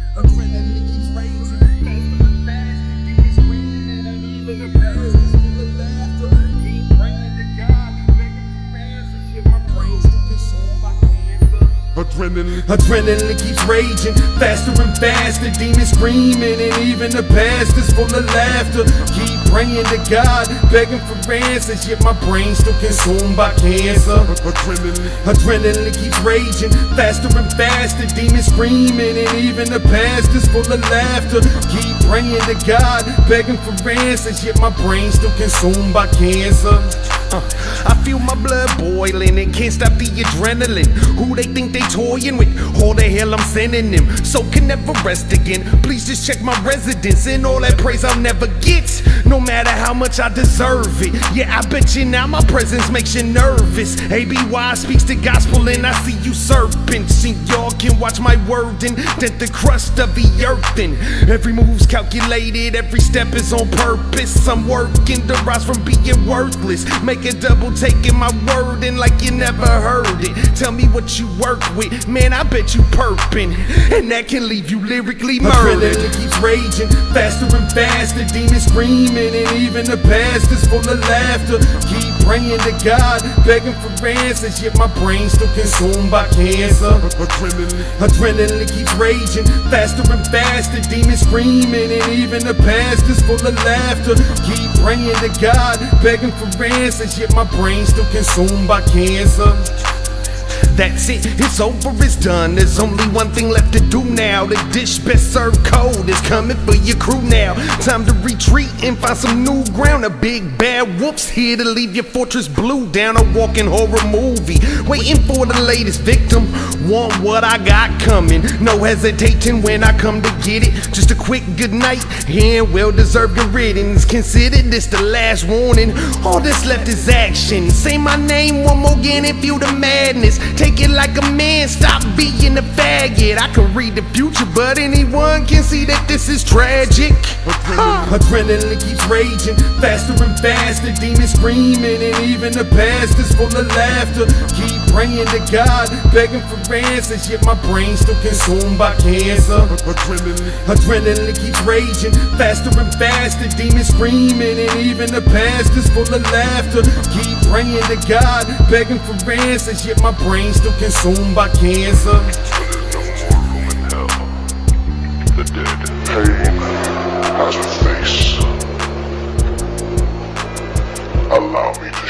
Adrenaline keeps raising, faster and faster, demons screaming, and even the past is full of laughter. Keep praying to God, begging for answers, yet my brain's still consumed by cancer. Adrenaline keeps raging, faster and faster, demons screaming, and even the past is full of laughter. Keep praying to God, begging for answers, yet my brain's still consumed by cancer. Adrenaline keeps raging, faster and faster, demons screaming, and even the past is full of laughter. Keep praying to God, begging for answers, yet my brain's still consumed by cancer. I feel my blood boiling and can't stop the adrenaline. Who they think they toying with? All the hell I'm sending them, so can never rest again. Please just check my residence and all that praise I'll never get, no matter how much I deserve it. Yeah, I bet you now my presence makes you nervous. ABY speaks the gospel and I see you serpents, and y'all can watch my word and dent the crust of the earth. And every move's calculated, every step is on purpose. I'm working to rise from being worthless, make a double taking my word and like you never heard it. Tell me what you work with, man, I bet you perping, and that can leave you lyrically murdered. Adrenaline keeps raging, faster and faster, demons screaming, and even the past is full of laughter. Keep praying to God, begging for answers, yet my brain's still consumed by cancer. Adrenaline keeps raging, faster and faster, demons screaming, and even the past is full of laughter. Keep praying to God, begging for answers, yet my brain's still consumed by cancer. That's it, it's over, it's done. There's only one thing left to do now. The dish best served cold is coming for your crew now. Time to retreat and find some new ground. A big bad whoop's here to leave your fortress blue down. A walking horror movie, waiting for the latest victim. Want what I got coming, no hesitating when I come to get it. Just a quick good night and well-deserved riddance. Consider this the last warning, all that's left is action. Say my name one more again and feel the madness. Take it like a man, stop being a faggot. I can read the future, but anyone can see that this is tragic. Adrenaline keeps raging, faster and faster, demons screaming, and even the past is full of laughter. Keep praying to God, begging for answers, yet my brain's still consumed by cancer. Adrenaline keeps raging, faster and faster, demons screaming, and even the past is full of laughter. Keep praying to God, begging for answers, yet my brain's still consumed by cancer. The dead pain has a face. Allow me to